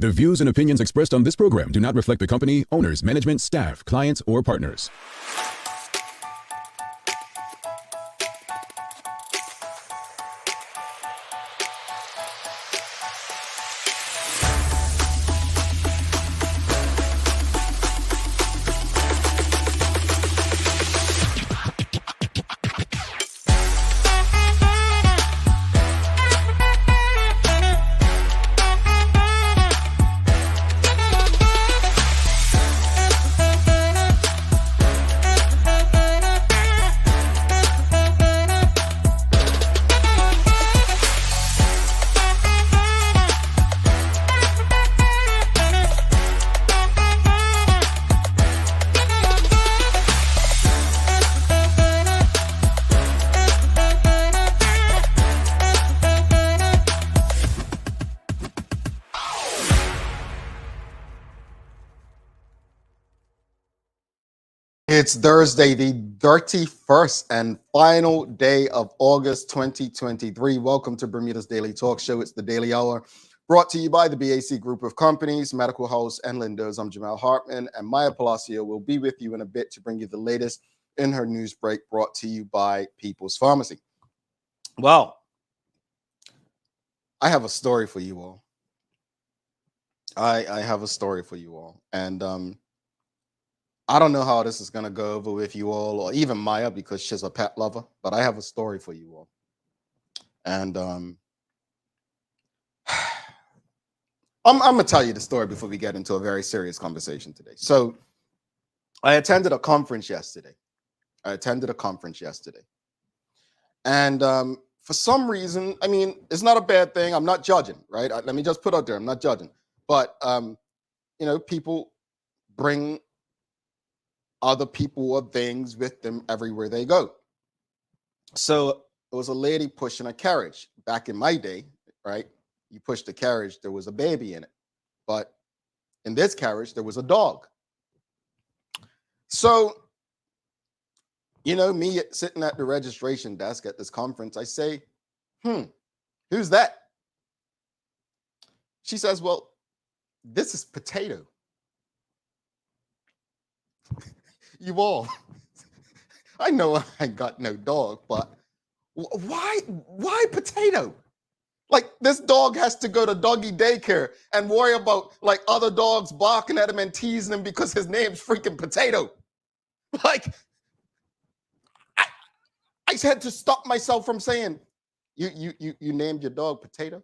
The views and opinions expressed on this program do not reflect the company, owners, management, staff, clients, or partners. It's Thursday, the 31st and final day of August 2023. Welcome to Bermuda's Daily Talk Show. It's the Daily Hour, brought to you by the BAC Group of Companies, Medical House, and Lindos. I'm Jamal Hartman, and Maya Palacio will be with you in a bit to bring you the latest in her news break, brought to you by People's Pharmacy. Well, I have a story for you all. I have a story for you all, and I don't know how this is going to go over with you all, or even Maya, because she's a pet lover, but I have a story for you all. And I'm going to tell you the story before we get into a very serious conversation today. So I attended a conference yesterday. And for some reason, I mean, it's not a bad thing. I'm not judging, right? Let me just put out there, I'm not judging. But, people bring other people or things with them everywhere they go. So it was a lady pushing a carriage. Back in my day, right? You pushed the carriage, there was a baby in it. But in this carriage, there was a dog. So, me sitting at the registration desk at this conference, I say, who's that? She says, well, this is Potato. You all, I know I ain't got no dog, but why Potato? Like, this dog has to go to doggy daycare and worry about like other dogs barking at him and teasing him because his name's freaking Potato. Like, I had to stop myself from saying, you named your dog Potato?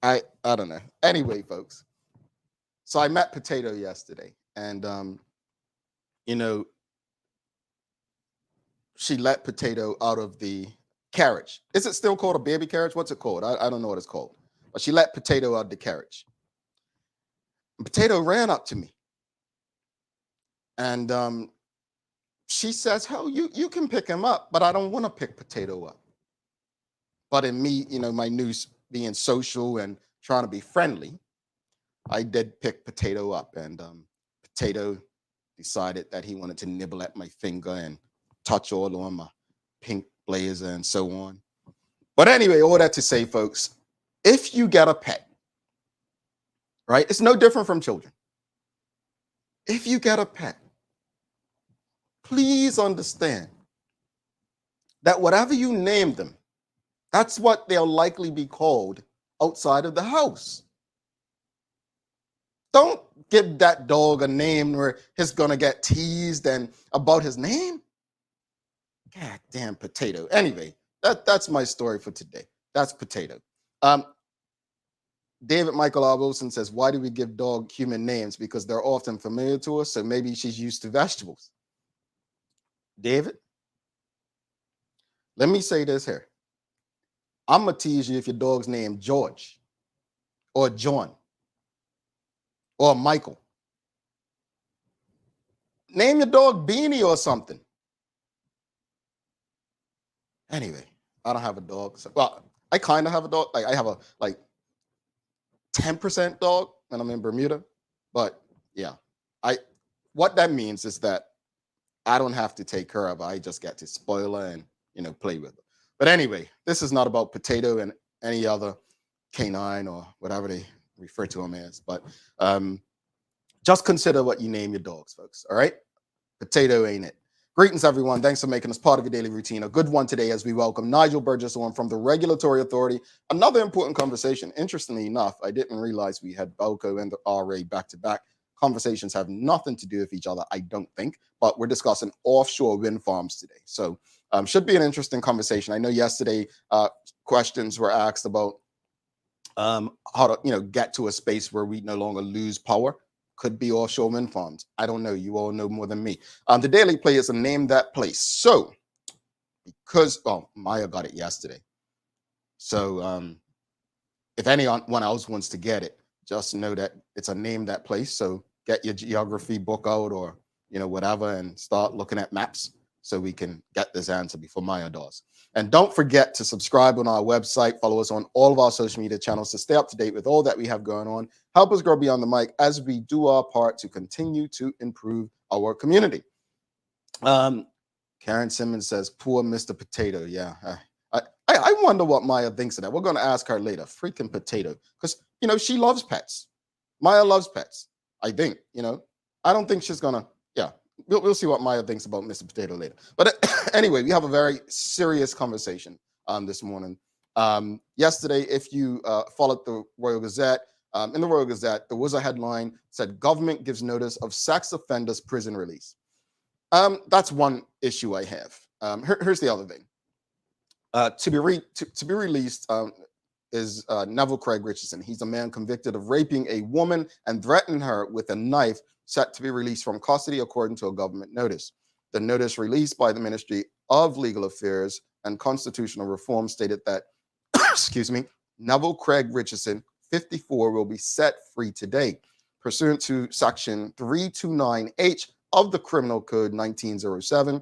I don't know. Anyway, folks, so I met Potato yesterday. And, she let Potato out of the carriage. Is it still called a baby carriage? What's it called? I don't know what it's called. But she let Potato out of the carriage. And Potato ran up to me. And she says, hell, you can pick him up, but I don't want to pick Potato up. But in me, my news being social and trying to be friendly, I did pick Potato up. And Potato decided that he wanted to nibble at my finger and touch all on my pink blazer and so on. But anyway, all that to say, folks, if you get a pet, right, it's no different from children. If you get a pet, please understand that whatever you name them, that's what they'll likely be called outside of the house. Don't give that dog a name where he's gonna get teased and about his name. God damn Potato. Anyway, that's my story for today. That's Potato. David Michael R. Wilson says, why do we give dog human names? Because they're often familiar to us, so maybe she's used to vegetables. David, let me say this here. I'm gonna tease you if your dog's named George or John or Michael. Name your dog Beanie or something. Anyway, I don't have a dog. So, well, I kind of have a dog. Like, I have a 10% dog when I'm in Bermuda. But yeah, what that means is that I don't have to take care of her. I just get to spoil her and, play with her. But anyway, this is not about Potato and any other canine or whatever they refer to them as. But just consider what you name your dogs, folks. All right. Potato ain't it. Greetings, everyone. Thanks for making us part of your daily routine. A good one today as we welcome Nigel Burgess on from the Regulatory Authority. Another important conversation. Interestingly enough, I didn't realize we had Belco and the RA back-to-back. Conversations have nothing to do with each other, I don't think, but we're discussing offshore wind farms today. So should be an interesting conversation. I know yesterday questions were asked about how to get to a space where we no longer lose power. Could be offshore wind farms. I don't know. You all know more than me. The Daily Play is a name that place. So because Maya got it yesterday. So if anyone else wants to get it, just know that it's a name that place. So get your geography book out or whatever and start looking at maps so we can get this answer before Maya does. And don't forget to subscribe on our website. Follow us on all of our social media channels to stay up to date with all that we have going on. Help us grow beyond the mic as we do our part to continue to improve our community. Karen Simmons says, poor Mr. Potato. Yeah. I wonder what Maya thinks of that. We're going to ask her later. Freaking potato. Because, she loves pets. Maya loves pets, I think. I don't think she's going to, We'll see what Maya thinks about Mr. Potato later. But anyway, we have a very serious conversation this morning. Yesterday, if you followed the Royal Gazette, in the Royal Gazette, there was a headline said, government gives notice of sex offenders prison release. That's one issue I have. Here's the other thing. To be released is Neville Craig Richardson. He's a man convicted of raping a woman and threatening her with a knife, set to be released from custody according to a government notice. The notice released by the Ministry of Legal Affairs and Constitutional Reform stated that, Neville Craig Richardson, 54, will be set free today, pursuant to Section 329H of the Criminal Code 1907.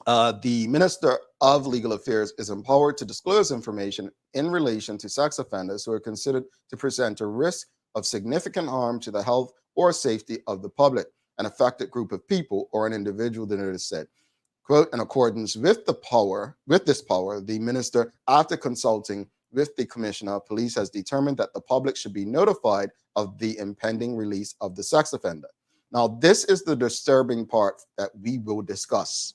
The Minister of Legal Affairs is empowered to disclose information in relation to sex offenders who are considered to present a risk of significant harm to the health or safety of the public, an affected group of people, or an individual, the notice said. Quote, in accordance with this power, the minister, after consulting with the commissioner of police, has determined that the public should be notified of the impending release of the sex offender. Now, this is the disturbing part that we will discuss.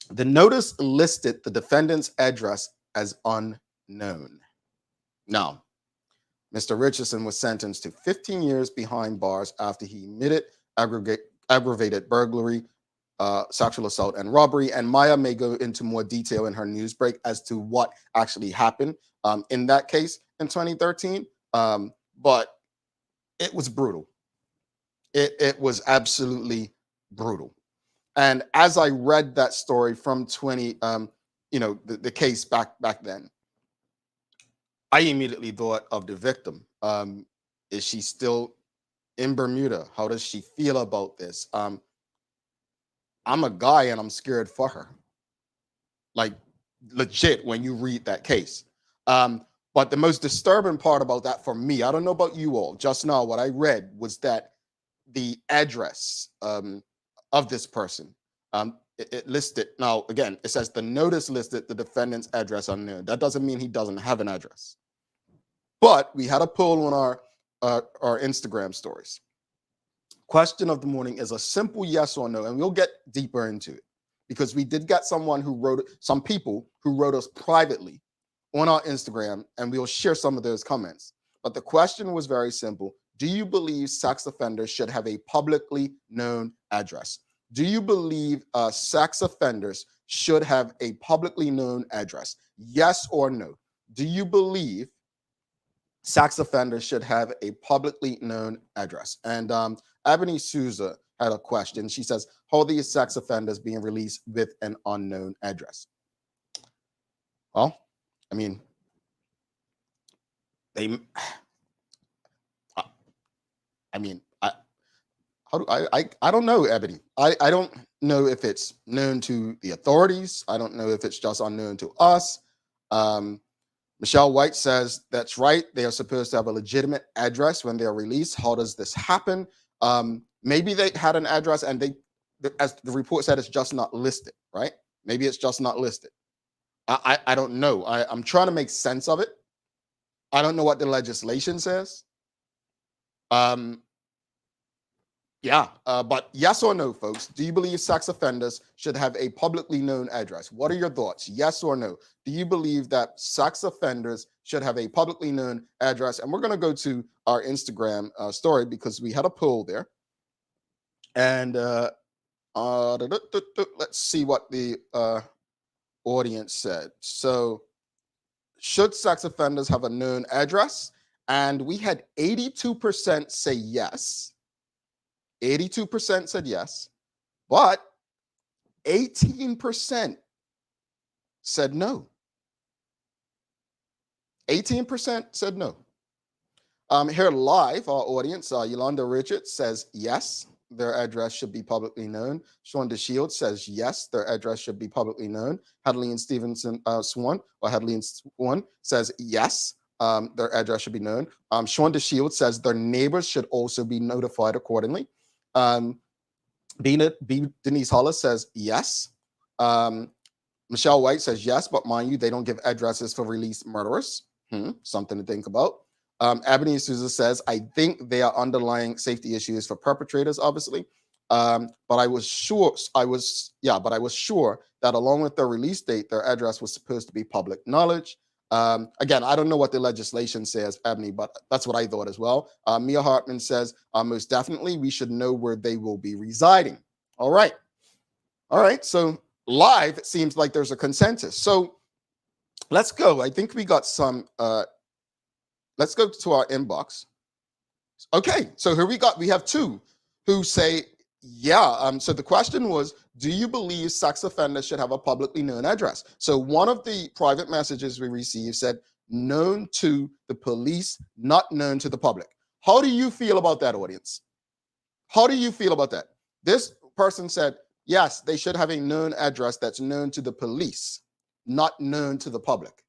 The notice listed the defendant's address as unknown. Now, Mr. Richardson was sentenced to 15 years behind bars after he admitted aggravated burglary, sexual assault, and robbery. And Maya may go into more detail in her news break as to what actually happened in that case in 2013. But it was brutal. It was absolutely brutal. And as I read that story from the case back then, I immediately thought of the victim. Is she still in Bermuda? How does she feel about this? I'm a guy and I'm scared for her. Like legit when you read that case. But the most disturbing part about that for me, I don't know about you all, just now what I read was that the address of this person, it listed, now again, it says the notice listed the defendant's address unknown. That doesn't mean he doesn't have an address. But we had a poll on our Instagram stories. Question of the morning is a simple yes or no, and we'll get deeper into it because we did get some people who wrote us privately on our Instagram, and we'll share some of those comments. But the question was very simple. Do you believe sex offenders should have a publicly known address? Do you believe sex offenders should have a publicly known address? Yes or no? Do you believe sex offenders should have a publicly known address? And Ebony Souza had a question. She says, how are these sex offenders being released with an unknown address? Well, I mean, I don't know, Ebony. I don't know if it's known to the authorities. I don't know if it's just unknown to us. Michelle White says, that's right. They are supposed to have a legitimate address when they are released. How does this happen? Maybe they had an address and as the report said, it's just not listed, right? Maybe it's just not listed. I don't know. I'm trying to make sense of it. I don't know what the legislation says. Um, but yes or no, folks? Do you believe sex offenders should have a publicly known address? What are your thoughts? Yes or no? Do you believe that sex offenders should have a publicly known address? And we're going to go to our Instagram story because we had a poll there. And let's see what the audience said. So, should sex offenders have a known address? And we had 82% say yes. 82% said yes, but 18% said no. 18% said no. Here live, our audience, Yolanda Richards says yes, their address should be publicly known. Shonda Shields says yes, their address should be publicly known. Hadley and Stevenson Hadley and Swan says yes, their address should be known. Shonda Shields says their neighbors should also be notified accordingly. Denise Hollis says yes. Michelle White says yes, but mind you, they don't give addresses for released murderers. Something to think about. Ebony Souza says, I think they are underlying safety issues for perpetrators, obviously. But I was sure that along with their release date, their address was supposed to be public knowledge. Again, I don't know what the legislation says, Ebony, but that's what I thought as well. Mia Hartman says, most definitely, we should know where they will be residing. All right. So live, it seems like there's a consensus. So let's go. I think we got some. Let's go to our inbox. Okay, so here we have two who say, yeah. So the question was, do you believe sex offenders should have a publicly known address? So one of the private messages we received said, known to the police, not known to the public. How do you feel about that, audience? How do you feel about that? This person said, yes, they should have a known address that's known to the police, not known to the public.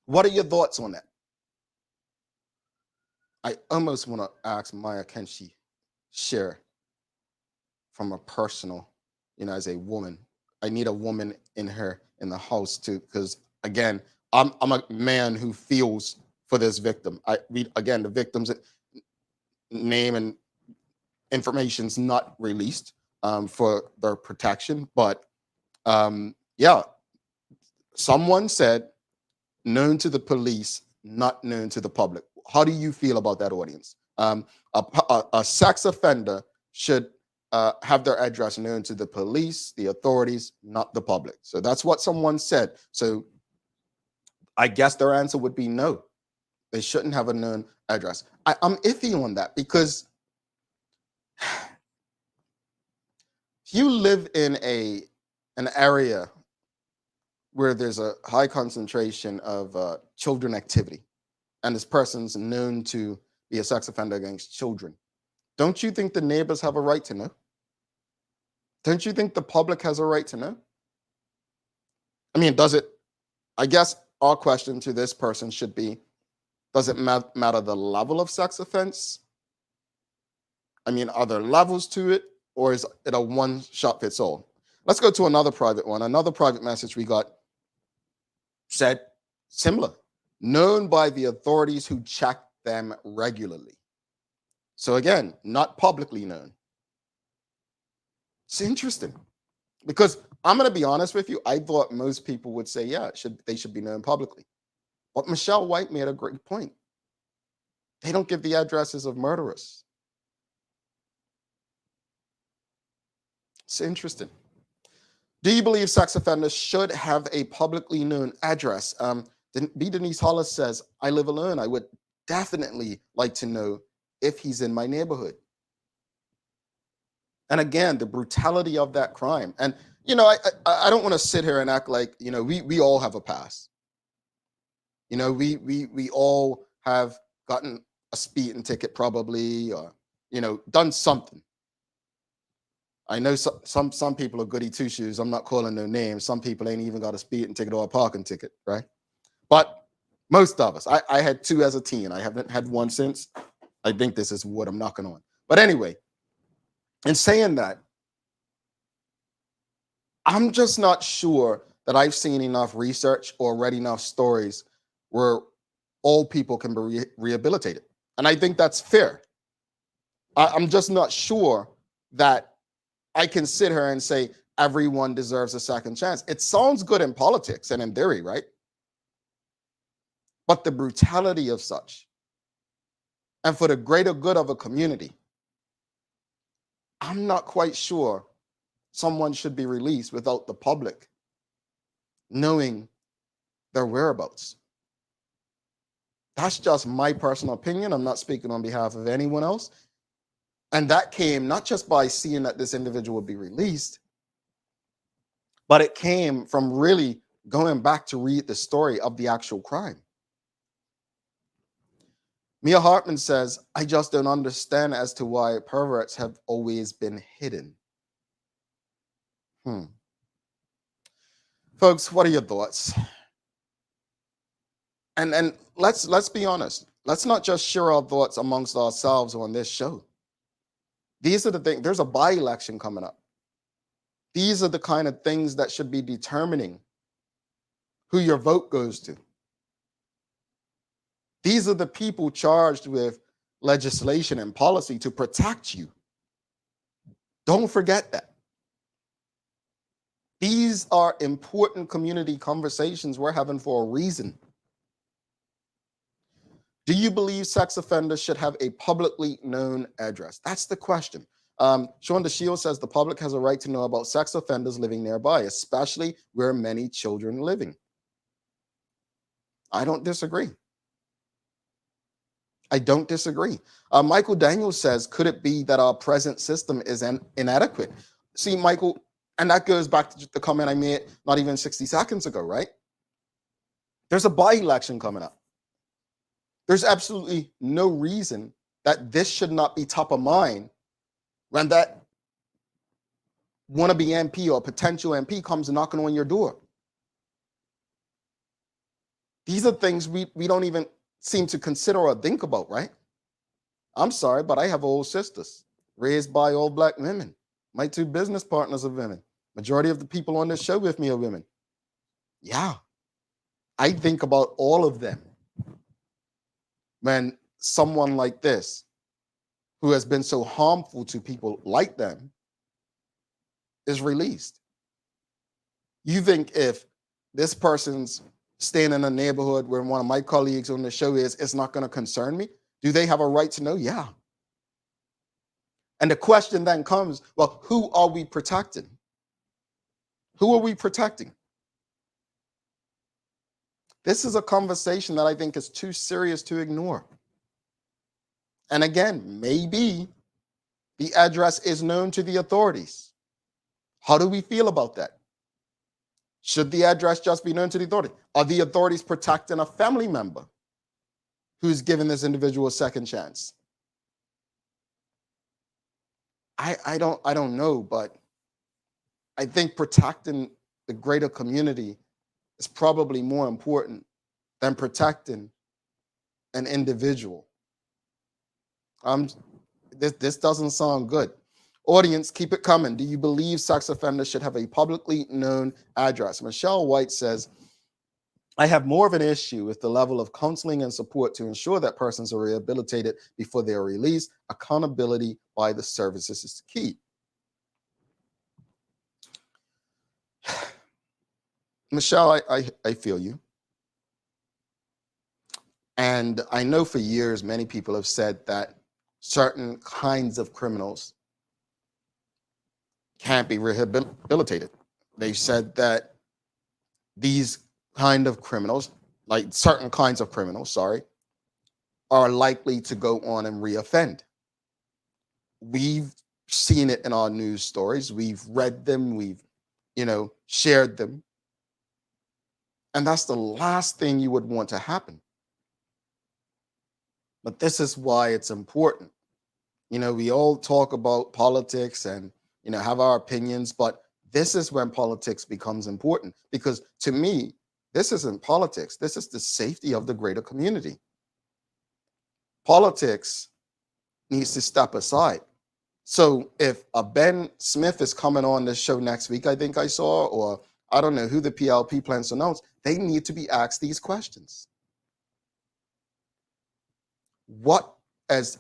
What are your thoughts on that? I almost want to ask Maya, can she share from a personal, as a woman? I need a woman in the house too, because again, I'm a man who feels for this victim. I read again, the victim's name and information's not released for their protection, but someone said known to the police, not known to the public. How do you feel about that, audience? A sex offender should have their address known to the police, the authorities, not the public. So that's what someone said. So I guess their answer would be no. They shouldn't have a known address. I'm iffy on that because if you live in an area where there's a high concentration of children activity, and this person's known to be a sex offender against children, don't you think the neighbors have a right to know? Don't you think the public has a right to know? I mean, I guess our question to this person should be, does it matter the level of sex offense? I mean, are there levels to it, or is it a one shot fits all? Let's go to another private one. Another private message we got said similar. Known by the authorities who check them regularly. So again, not publicly known. It's interesting because I'm going to be honest with you. I thought most people would say, yeah, they should be known publicly. But Michelle White made a great point. They don't give the addresses of murderers. It's interesting. Do you believe sex offenders should have a publicly known address? Denise Hollis says, I live alone. I would definitely like to know if he's in my neighborhood. And again, the brutality of that crime. And, I don't want to sit here and act like, we all have a past. We all have gotten a speeding ticket probably, or, done something. I know some people are goody two shoes. I'm not calling no names. Some people ain't even got a speeding ticket or a parking ticket, right? But most of us, I had two as a teen. I haven't had one since. I think this is what I'm knocking on. But anyway, in saying that, I'm just not sure that I've seen enough research or read enough stories where all people can be rehabilitated. And I think that's fair. I'm just not sure that I can sit here and say everyone deserves a second chance. It sounds good in politics and in theory, right? But the brutality of such, and for the greater good of a community, I'm not quite sure someone should be released without the public knowing their whereabouts. That's just my personal opinion. I'm not speaking on behalf of anyone else. And that came not just by seeing that this individual would be released, but it came from really going back to read the story of the actual crime. Mia Hartman says, I just don't understand as to why perverts have always been hidden. Folks, what are your thoughts? And let's be honest. Let's not just share our thoughts amongst ourselves on this show. These are the things, there's a by-election coming up. These are the kind of things that should be determining who your vote goes to. These are the people charged with legislation and policy to protect you. Don't forget that. These are important community conversations we're having for a reason. Do you believe sex offenders should have a publicly known address? That's the question. Sean DeShield says the public has a right to know about sex offenders living nearby, especially where many children living. I don't disagree. I don't disagree. Michael Daniels says, could it be that our present system is inadequate? See, Michael, and that goes back to the comment I made not even 60 seconds ago, right? There's a by-election coming up. There's absolutely no reason that this should not be top of mind when that wannabe MP or potential MP comes knocking on your door. These are things we don't even seem to consider or think about, right? I'm sorry, but I have old sisters raised by all Black women. My two business partners are women. Majority of the people on this show with me are women. Yeah, I think about all of them when someone like this, who has been so harmful to people like them, is released. You think if this person's staying in a neighborhood where one of my colleagues on the show is, it's not going to concern me? Do they have a right to know? Yeah. And the question then comes, well, who are we protecting? Who are we protecting? This is a conversation that I think is too serious to ignore. And again, maybe the address is known to the authorities. How do we feel about that? Should the address just be known to the authority? Are the authorities protecting a family member who's given this individual a second chance? I don't know, but I think protecting the greater community is probably more important than protecting an individual. This doesn't sound good. Audience, keep it coming. Do you believe sex offenders should have a publicly known address? Michelle White says, I have more of an issue with the level of counseling and support to ensure that persons are rehabilitated before they are released. Accountability by the services is key. Michelle, I feel you. And I know for years, many people have said that certain kinds of criminals can't be rehabilitated. They said that these kind of criminals, like certain kinds of criminals, are likely to go on and reoffend. We've seen it in our news stories. We've read them. We've, shared them. And that's the last thing you would want to happen. But this is why it's important. We all talk about politics and, have our opinions, but this is when politics becomes important, because to me, this isn't politics. This is the safety of the greater community. Politics needs to step aside. So if a Ben Smith is coming on this show next week, I think I saw, or I don't know who the PLP plans to announce, they need to be asked these questions. what, as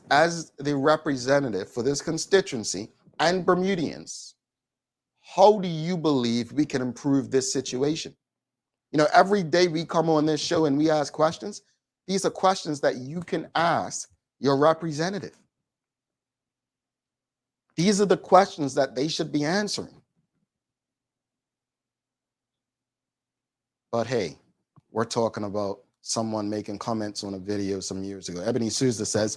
the representative for this constituency and Bermudians, how do you believe we can improve this situation? Every day we come on this show and we ask questions. These are questions that you can ask your representative. These are the questions that they should be answering. But hey, we're talking about someone making comments on a video some years ago. Ebony Souza says,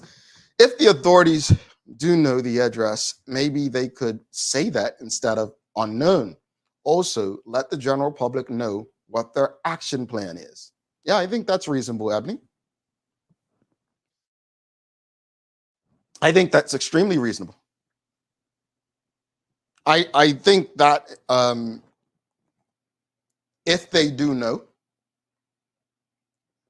if the authorities do know the address, maybe they could say that instead of unknown. Also, let the general public know what their action plan is. Yeah, I think that's reasonable, Ebony. I think that's extremely reasonable. I think that if they do know,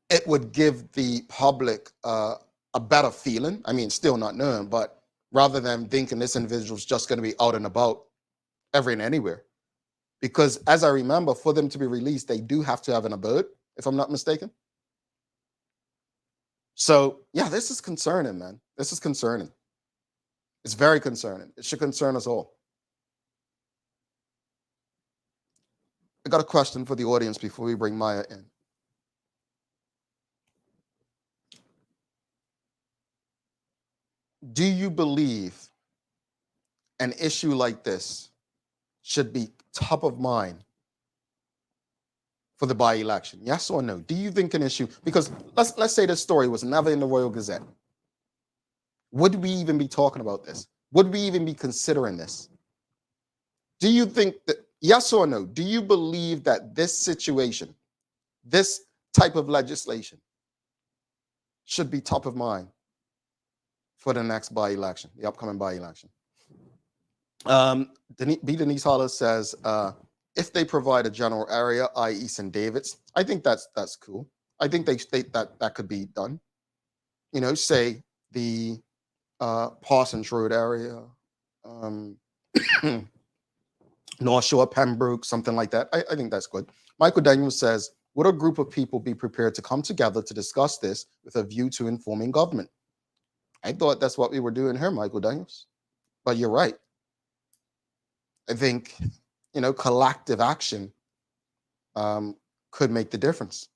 it would give the public a better feeling. I mean, still not knowing, but rather than thinking this individual's just going to be out and about every and anywhere. Because as I remember, for them to be released, they do have to have an abode, if I'm not mistaken. So yeah, this is concerning, man. This is concerning. It's very concerning. It should concern us all. I got a question for the audience before we bring Maya in. Do you believe an issue like this should be top of mind for the by-election? Yes or no? Do you think an issue, because let's say this story was never in the Royal Gazette. Would we even be talking about this? Would we even be considering this? Do you think that, yes or no, do you believe that this situation, this type of legislation should be top of for the next by-election, the upcoming by-election? Denise Hollis says, if they provide a general area, i.e. St. David's, I think that's cool. I think they state that could be done. Say the Parsons Road area, North Shore, Pembroke, something like that. I think that's good. Michael Daniels says, would a group of people be prepared to come together to discuss this with a view to informing government? I thought that's what we were doing here, Michael Daniels. But you're right. I think, collective action could make the difference.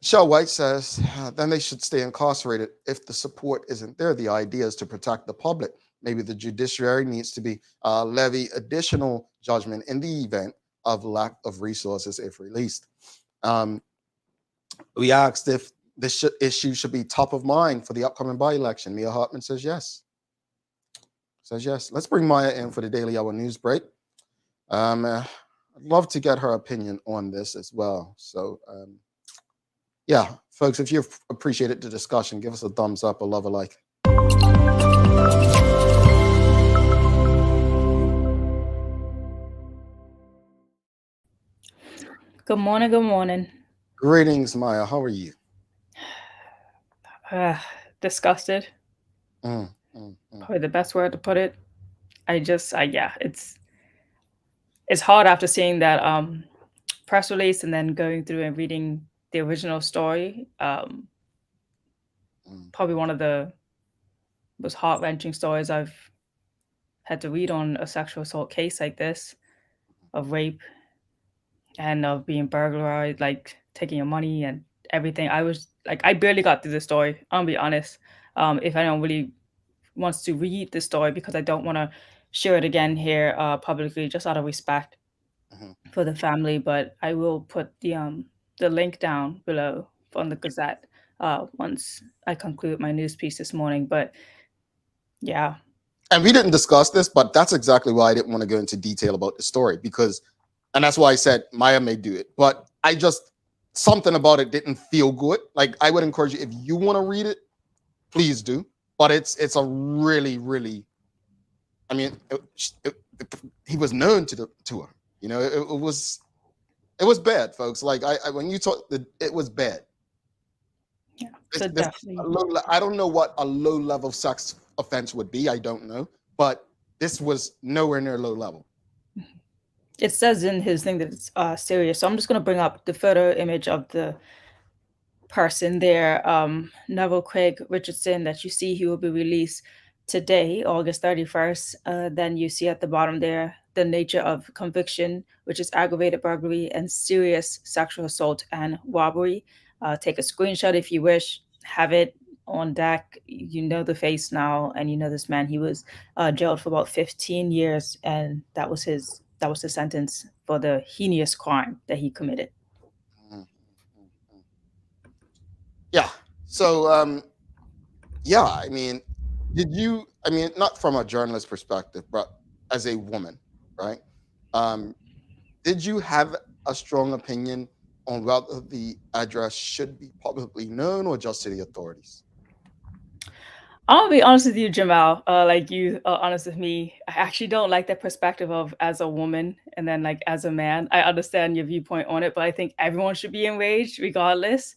Michelle White says, then they should stay incarcerated if the support isn't there. The idea is to protect the public. Maybe the judiciary needs to be levy additional judgment in the event of lack of resources if released. We asked if this issue should be top of mind for the upcoming by-election. Mia Hartman says yes. Let's bring Maya in for the Daily Hour news break. I'd love to get her opinion on this as well. So, yeah, folks, if you've appreciated the discussion, give us a thumbs up, a love, a like. Good morning. Good morning. Greetings, Maya. How are you? Disgusted. Probably the best word to put it. It's hard after seeing that press release and then going through and reading the original story. Probably one of the most heart-wrenching stories I've had to read on a sexual assault case like this, of rape and of being burglarized, like taking your money and everything. I barely got through the story. I'll be honest. If anyone really wants to read the story, because I don't want to share it again here publicly, just out of respect for the family. But I will put the link down below on the Gazette once I conclude my news piece this morning. But yeah. And we didn't discuss this, but that's exactly why I didn't want to go into detail about the story, and that's why I said Maya may do it. But something about it didn't feel good. Like, I would encourage you, if you want to read it, please do. But it's a really, really, I mean, he was known to her. It was bad, folks. Like, when you talk, it was bad. Yeah, so definitely. I don't know what a low-level sex offense would be. I don't know, but this was nowhere near low level. It says in his thing that it's serious. So I'm just going to bring up the photo image of the person there, Neville Craig Richardson, that you see he will be released today, August 31st. Then you see at the bottom there the nature of conviction, which is aggravated burglary and serious sexual assault and robbery. Take a screenshot if you wish, have it on deck. You know the face now, and you know this man. He was jailed for about 15 years, and that was the sentence for the heinous crime that he committed. Yeah. So, yeah, I mean, not from a journalist perspective, but as a woman, right? Did you have a strong opinion on whether the address should be publicly known or just to the authorities? I'll be honest with you, Jamal. Like you are honest with me. I actually don't like that perspective of as a woman and then like as a man. I understand your viewpoint on it, but I think everyone should be enraged regardless.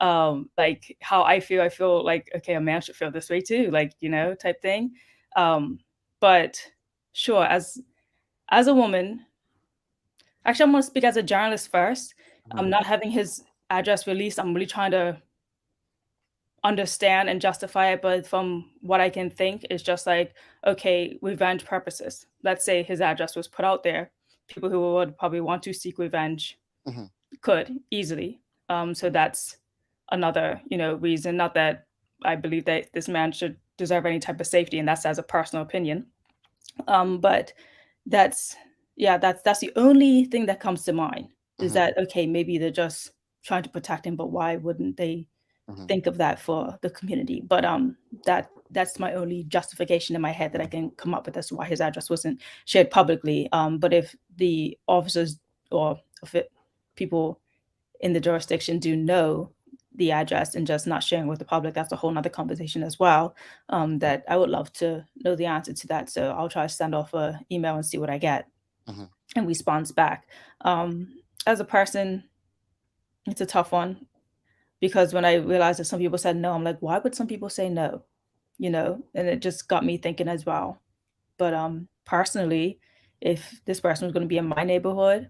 Like how I feel like okay, a man should feel this way too, like type thing. But sure, as a woman, actually, I'm gonna speak as a journalist first. I'm not having his address released. I'm really trying to understand and justify it, but from what I can think, it's just like, okay, revenge purposes. Let's say his address was put out there. People who would probably want to seek revenge Mm-hmm. could easily. So that's another, reason. Not that I believe that this man should deserve any type of safety, and that's as a personal opinion. But that's that's the only thing that comes to mind is that okay, maybe they're just trying to protect him, but why wouldn't they think of that for the community? But that's my only justification in my head that I can come up with as to why his address wasn't shared publicly. But if the officers or people in the jurisdiction do know the address and just not sharing with the public, that's a whole nother conversation as well. That I would love to know the answer to that. So I'll try to send off an email and see what I get and response back. As a person, it's a tough one because when I realized that some people said no, I'm like, why would some people say no? And it just got me thinking as well. But personally, if this person was going to be in my neighborhood,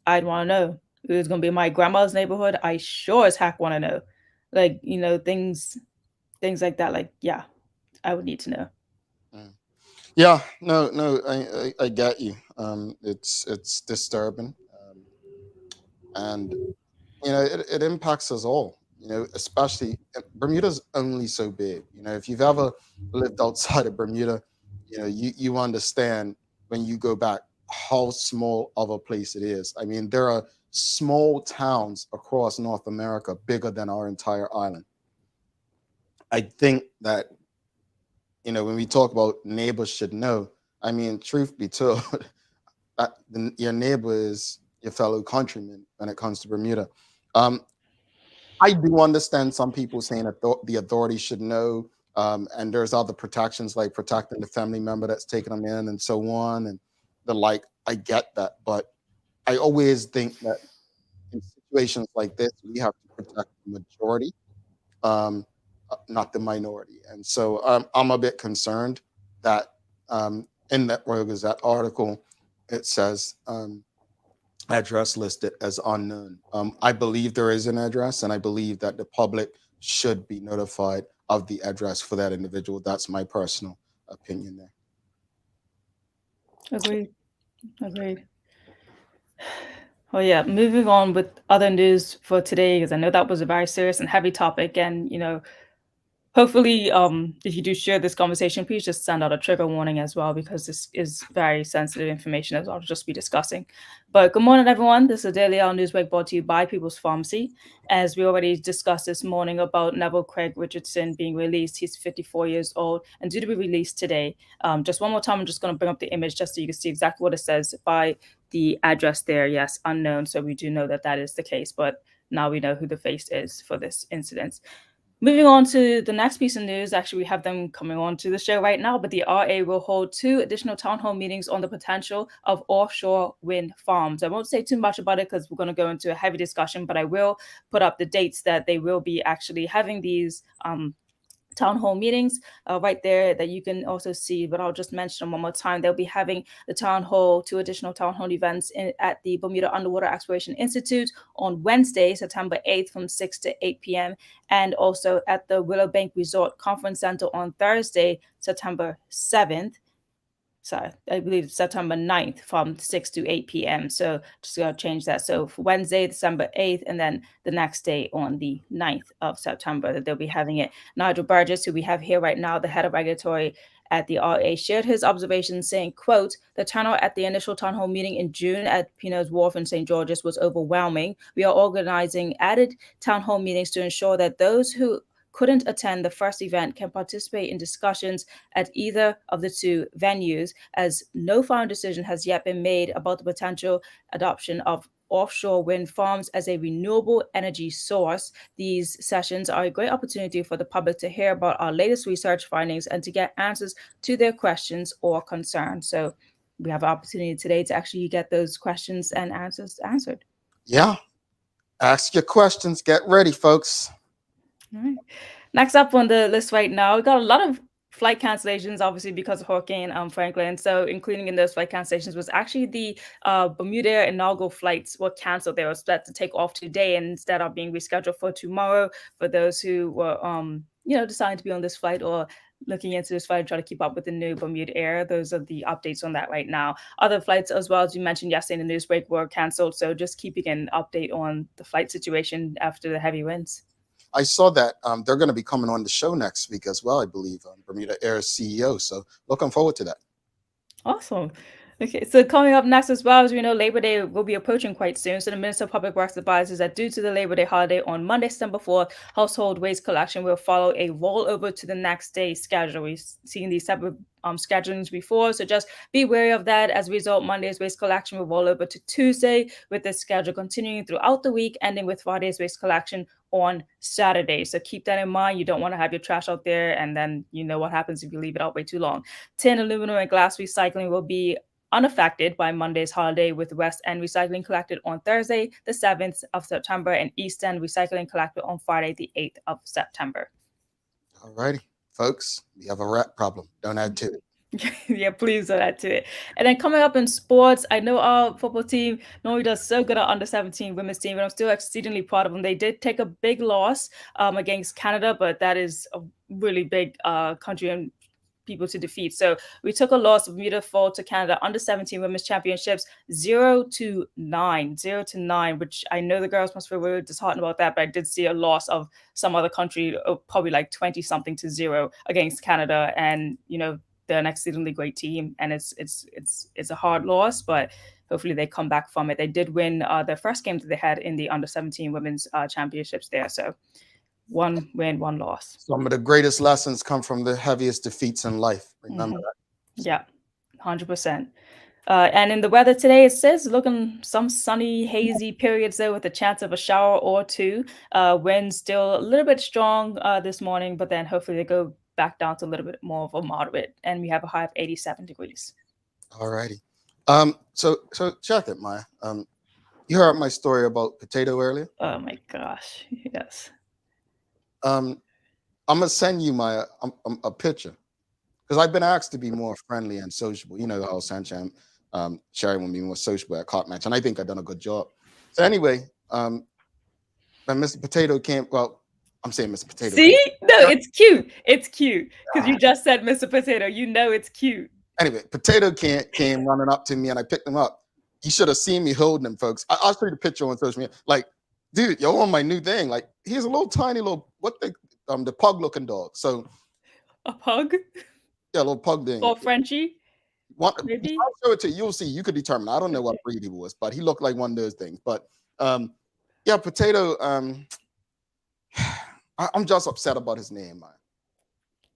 I'd want to know. If it was going to be in my grandma's neighborhood, I sure as heck want to know. Like, things like that. Like, yeah, I would need to know. Yeah, no, I get you. It's disturbing, and it impacts us all. Especially Bermuda's only so big. If you've ever lived outside of Bermuda, you understand when you go back how small of a place it is. I mean, there are small towns across North America bigger than our entire island. I think that when we talk about neighbors should know, I mean, truth be told, your neighbor is your fellow countryman when it comes to Bermuda. I do understand some people saying that the authorities should know, and there's other protections like protecting the family member that's taking them in and so on and the like. I get that, but I always think that in situations like this, we have to protect the majority, not the minority. And so I'm a bit concerned that in that Royal Gazette article, it says address listed as unknown. I believe there is an address, and I believe that the public should be notified of the address for that individual. That's my personal opinion there. Agreed. Well, yeah, moving on with other news for today, because I know that was a very serious and heavy topic. And, hopefully, if you do share this conversation, please just send out a trigger warning as well, because this is very sensitive information as I'll just be discussing. But good morning, everyone. This is a Daily Hour Newsbreak brought to you by People's Pharmacy. As we already discussed this morning about Neville Craig Richardson being released, he's 54 years old and due to be released today. Just one more time, I'm just going to bring up the image just so you can see exactly what it says by the address there. Yes, unknown. So we do know that that is the case, but now we know who the face is for this incident. Moving on to the next piece of news, actually, we have them coming on to the show right now, but the RA will hold 2 additional town hall meetings on the potential of offshore wind farms. I won't say too much about it because we're going to go into a heavy discussion, but I will put up the dates that they will be actually having these town hall meetings right there that you can also see, but I'll just mention them one more time. They'll be having the town hall, 2 additional town hall events at the Bermuda Underwater Exploration Institute on Wednesday, September 8th from 6 to 8 p.m. and also at the Willow Bank Resort Conference Center on Thursday, September 7th. Sorry, I believe September 9th from 6 to 8 p.m. So just going to change that. So for Wednesday, December 8th, and then the next day on the 9th of September that they'll be having it. Nigel Burgess, who we have here right now, the head of regulatory at the RA, shared his observations saying, quote, the turnout at the initial town hall meeting in June at Pino's Wharf in St. George's was overwhelming. We are organizing added town hall meetings to ensure that those who couldn't attend the first event can participate in discussions at either of the 2 venues, as no final decision has yet been made about the potential adoption of offshore wind farms as a renewable energy source. These sessions are a great opportunity for the public to hear about our latest research findings and to get answers to their questions or concerns. So we have an opportunity today to actually get those questions and answers answered. Yeah. Ask your questions. Get ready, folks. All right. Next up on the list right now, we got a lot of flight cancellations, obviously because of Hurricane Franklin. So including in those flight cancellations was actually the Bermuda inaugural flights were canceled. They were set to take off today and instead of being rescheduled for tomorrow for those who were, deciding to be on this flight or looking into this flight and try to keep up with the new Bermuda Air. Those are the updates on that right now. Other flights, as well as you mentioned yesterday in the news break, were canceled. So just keeping an update on the flight situation after the heavy winds. I saw that they're going to be coming on the show next week as well, I believe, Bermuda Air's CEO. So looking forward to that. Awesome. Okay, so coming up next as well, as we know, Labor Day will be approaching quite soon. So the Minister of Public Works advises that due to the Labor Day holiday on Monday, December 4th, household waste collection will follow a rollover to the next day schedule. We've seen these type of schedulings before, so just be wary of that. As a result, Monday's waste collection will roll over to Tuesday, with the schedule continuing throughout the week, ending with Friday's waste collection on Saturday. So keep that in mind. You don't want to have your trash out there, and then you know what happens if you leave it out way too long. Tin, aluminum, and glass recycling will be unaffected by Monday's holiday, with West End recycling collected on Thursday, the 7th of September, and East End recycling collected on Friday, the 8th of September. All righty, folks, we have a rat problem. Don't add to it. Yeah, please don't add to it. And then coming up in sports, I know our football team normally does so good at under 17 women's team, but I'm still exceedingly proud of them. They did take a big loss against Canada, but that is a really big country and people to defeat. So we took a loss of Bermuda fall to Canada under 17 women's championships 0-9, which I know the girls must feel really disheartened about that, but I did see a loss of some other country, probably like 20 something to 0 against Canada. And, they're an exceedingly great team, and it's a hard loss, but hopefully they come back from it. They did win their first game that they had in the under 17 women's championships there. So 1 win, 1 loss. Some of the greatest lessons come from the heaviest defeats in life. Remember that. Yeah, 100%. And in the weather today, it says looking some sunny, hazy periods there with a chance of a shower or 2. Winds still a little bit strong this morning, but then hopefully they go back down to a little bit more of a moderate, and we have a high of 87 degrees. All righty. So check it, Maya. You heard my story about potato earlier? Oh my gosh, yes. I'm gonna send you a picture, because I've been asked to be more friendly and sociable. You know how Sancham Sherry will be more sociable at Cart Match, and I think I've done a good job. So anyway, when Mr. Potato came, well, I'm saying Mr. Potato. See? No, it's cute. It's cute. Because you just said Mr. Potato. You know it's cute. Anyway, Potato came running up to me, and I picked him up. You should have seen me holding him, folks. I'll show you the picture on social media. Like, dude, you're on my new thing. Like, he's a little tiny little, the pug looking dog. So a pug? Yeah, a little pug thing. Or Frenchie? Maybe? I'll show it to you. You'll see. You could determine. I don't know what breed he was, but he looked like one of those things. But yeah, Potato, I'm just upset about his name, man.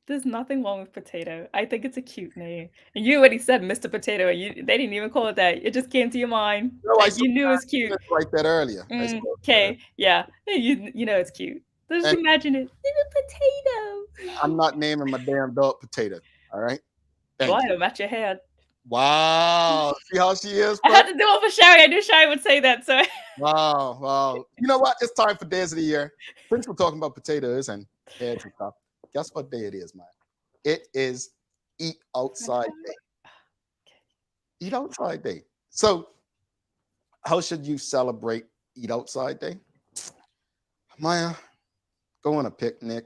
There's nothing wrong with Potato. I think it's a cute name. And you already said Mr. Potato, and they didn't even call it that. It just came to your mind. No, you knew it was cute. Like that earlier. Okay, yeah. You know it's cute. Just imagine it. Little Potato. I'm not naming my damn dog Potato. All right? Why? It'll match your hair. Wow. See how she is? I had to do it for Sherry. I knew Sherry would say that. So Wow. You know what? It's time for Days of the Year. Since we're talking about potatoes and heads and stuff, Guess what day it is, man? It is Eat Outside Day. Eat Outside Day. So, how should you celebrate Eat Outside Day? Maya, go on a picnic,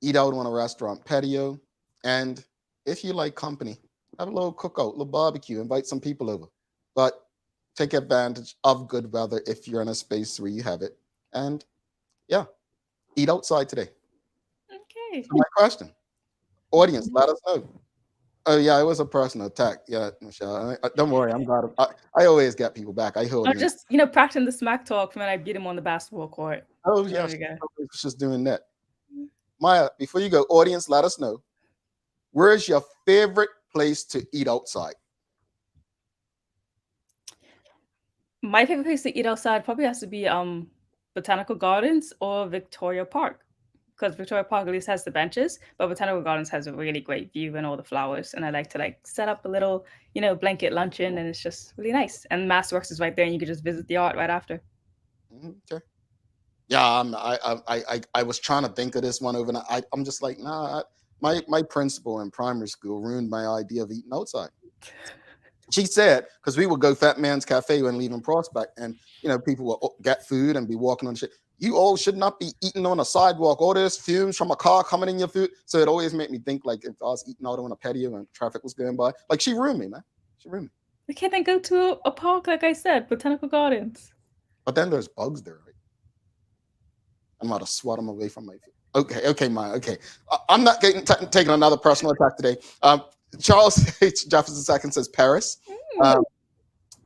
eat out on a restaurant patio, and if you like company, have a little cookout, little barbecue, invite some people over. But take advantage of good weather if you're in a space where you have it. And yeah, eat outside today. Okay. So my question, audience, let us know. Oh yeah, it was a personal attack. Yeah, Michelle. Don't worry, I'm glad. I always get people back. I hold Or it. just, practicing the smack talk from when I beat him on the basketball court. Oh There yes, we go. she's just doing that. Maya, before you go, audience, let us know. Where is your favorite place to eat outside? My favorite place to eat outside probably has to be Botanical Gardens or Victoria Park. Because Victoria Park at least has the benches, but Botanical Gardens has a really great view and all the flowers. And I like to set up a little, blanket luncheon, and it's just really nice. And Masterworks is right there, and you can just visit the art right after. Okay. Yeah, I was trying to think of this one over, and I'm just like, nah. My principal in primary school ruined my idea of eating outside. She said, because we would go Fat Man's Cafe when leaving Prospect, and people would get food and be walking on shit. You all should not be eating on a sidewalk. All this fumes from a car coming in your food. So it always made me think like if I was eating out on a patio and traffic was going by, like she ruined me, man. She ruined me. We can't then go to a park, like I said, Botanical Gardens. But then there's bugs there, right? I'm about to swat them away from my food. Okay, Maya. Okay, I'm not taking another personal attack today. Charles H. Jefferson II says Paris.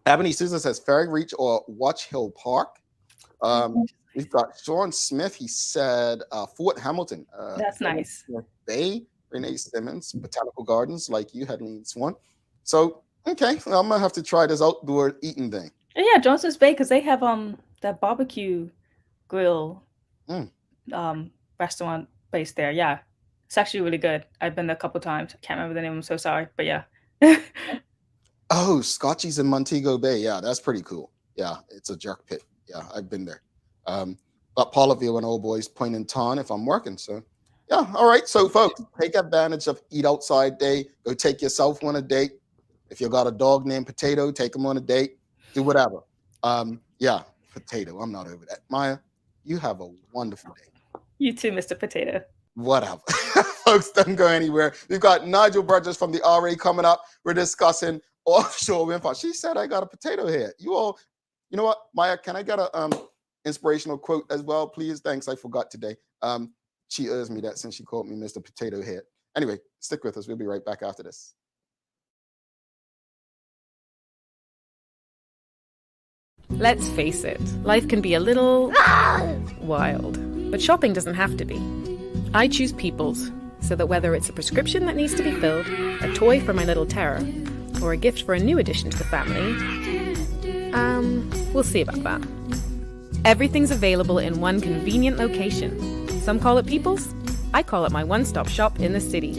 Ebony Susan says Ferry Reach or Watch Hill Park. We've got Sean Smith. He said Fort Hamilton. That's nice. Bay. Renee Simmons, Botanical Gardens, like you, Hedley Swan. So, okay, well, I'm going to have to try this outdoor eating thing. Yeah, Johnson's Bay, because they have that barbecue grill restaurant place there. Yeah, it's actually really good. I've been there a couple times. I can't remember the name. I'm so sorry, but yeah. Oh, Scotchy's in Montego Bay. Yeah, that's pretty cool. Yeah, it's a jerk pit. Yeah, I've been there. But Paulaville and Old Boys Point in Ton if I'm working. So, yeah, all right. So, folks, take advantage of Eat Outside Day. Go take yourself on a date. If you got a dog named Potato, take him on a date. Do whatever. Yeah, Potato. I'm not over that. Maya, you have a wonderful day. You too, Mr. Potato. Whatever. Folks, don't go anywhere. We've got Nigel Burgess from the RA coming up. We're discussing offshore wind farm. She said I got a potato head. You know what, Maya, can I get a inspirational quote as well, please? Thanks, I forgot today. She owes me that since she called me Mr. Potato Head. Anyway, stick with us. We'll be right back after this. Let's face it, life can be a little wild, but shopping doesn't have to be. I choose People's, so that whether it's a prescription that needs to be filled, a toy for my little terror, or a gift for a new addition to the family, we'll see about that. Everything's available in one convenient location. Some call it People's, I call it my one-stop shop in the city.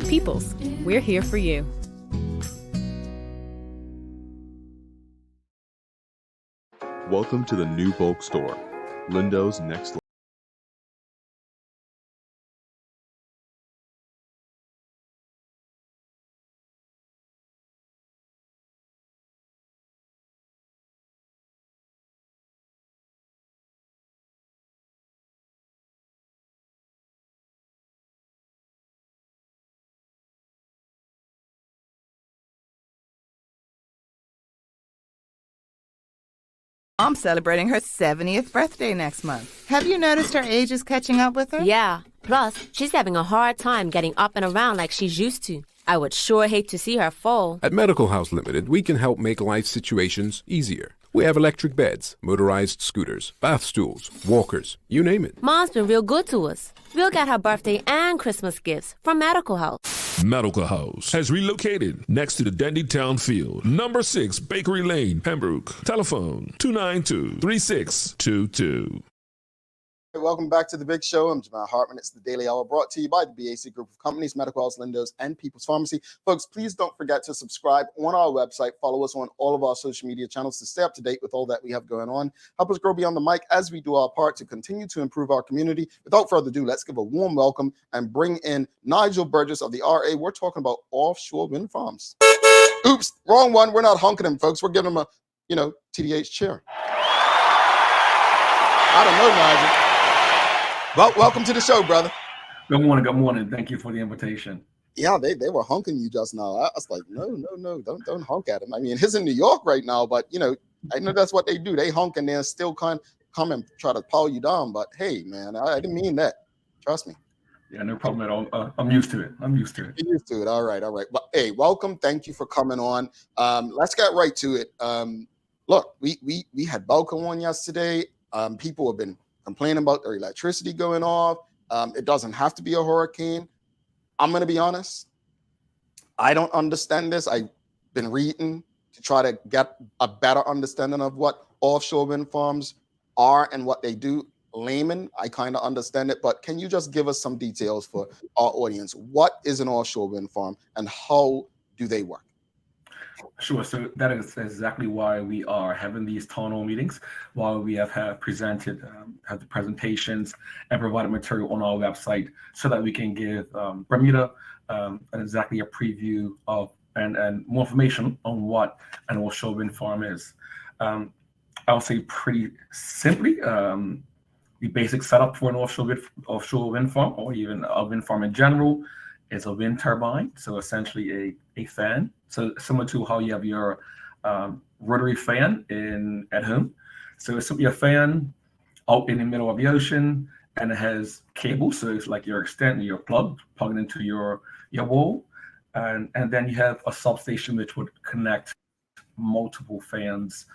People's, we're here for you. Welcome to the new bulk store, Lindo's Next. Mom's celebrating her 70th birthday next month. Have you noticed her age is catching up with her? Yeah. Plus, she's having a hard time getting up and around like she's used to. I would sure hate to see her fall. At Medical House Limited, we can help make life situations easier. We have electric beds, motorized scooters, bath stools, walkers, you name it. Mom's been real good to us. We'll get her birthday and Christmas gifts from Medical House. Medical House has relocated next to the Dandytown Field, number 6 Bakery Lane, Pembroke. Telephone 292-3622. Welcome back to the Big Show. I'm Jamal Hartman. It's the Daily Hour brought to you by the BAC Group of Companies, Medical House, Lindos, and People's Pharmacy. Folks, please don't forget to subscribe on our website. Follow us on all of our social media channels to stay up to date with all that we have going on. Help us grow beyond the mic as we do our part to continue to improve our community. Without further ado, let's give a warm welcome and bring in Nigel Burgess of the RA. We're talking about offshore wind farms. Oops, wrong one. We're not honking him, folks. We're giving him a, TDH chair. I don't know, Nigel. Well, welcome to the show, brother. Good morning. Good morning. Thank you for the invitation. Yeah, they were honking you just now. I was like, no, don't honk at him. I mean, he's in New York right now, but I know that's what they do. They honk and then still come and try to power you down. But hey, man, I didn't mean that. Trust me. Yeah, no problem at all. I'm used to it. You're used to it. All right. Well, hey, welcome. Thank you for coming on. Let's get right to it. Look, we had Belco on yesterday. People have been complaining about their electricity going off. It doesn't have to be a hurricane. I'm going to be honest. I don't understand this. I've been reading to try to get a better understanding of what offshore wind farms are and what they do. Layman, I kind of understand it, but can you just give us some details for our audience? What is an offshore wind farm and how do they work? Sure. So that is exactly why we are having these town hall meetings, while we have presented, have the presentations and provided material on our website so that we can give Bermuda exactly a preview of and more information on what an offshore wind farm is. I'll say pretty simply, the basic setup for an offshore wind farm, or even a wind farm in general, is a wind turbine. So essentially a fan. So similar to how you have your rotary fan at home. So it's simply a fan out in the middle of the ocean, and it has cables. So it's like your extent, your plugged into your wall. And then you have a substation which would connect multiple fans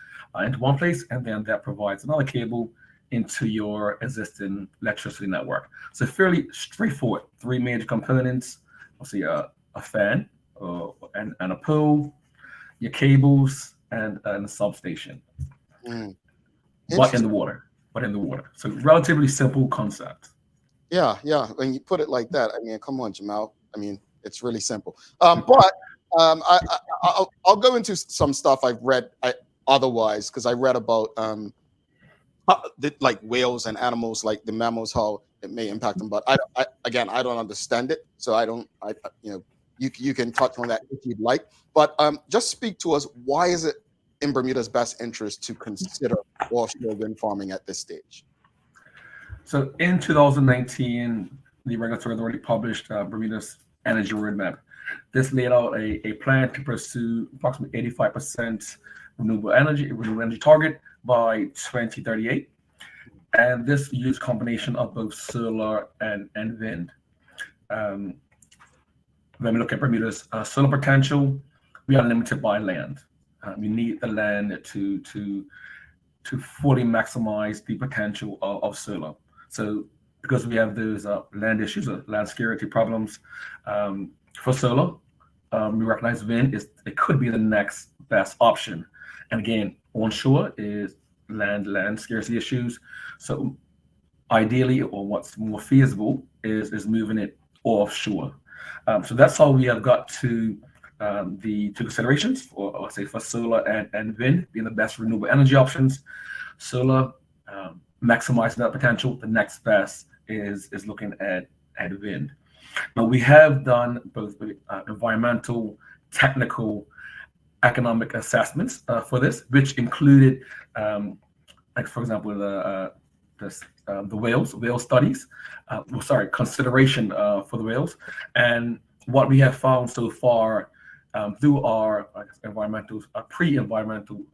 into one place, and then that provides another cable into your existing electricity network. So fairly straightforward. Three major components. I'll see a fan and a pole, your cables, and a substation. But in the water. So relatively simple concept. Yeah. When you put it like that, I mean, come on, Jamal. I mean, it's really simple. But I'll go into some stuff I've read otherwise, because I read about like whales and animals, like the mammals, how it may impact them. But I don't understand it, so you can touch on that if you'd like. But just speak to us. Why is it in Bermuda's best interest to consider offshore wind farming at this stage? So in 2019, the regulatory authority published Bermuda's energy roadmap. This laid out a plan to pursue approximately 85% renewable energy target by 2038. And this used a combination of both solar and wind. When we look at Bermuda's solar potential, we are limited by land. We need the land to fully maximize the potential of solar. So because we have those land issues, land scarcity problems, for solar, we recognize wind could be the next best option. And again, onshore is land scarcity issues. So ideally, or what's more feasible is moving it offshore. So that's how we have got to the two considerations for solar and wind being the best renewable energy options. Solar, maximizing that potential. The next best is looking at wind. Now, we have done both environmental, technical, economic assessments for this, which included, like for example, the whale studies. Consideration for the whales, and what we have found so far through our pre-environmental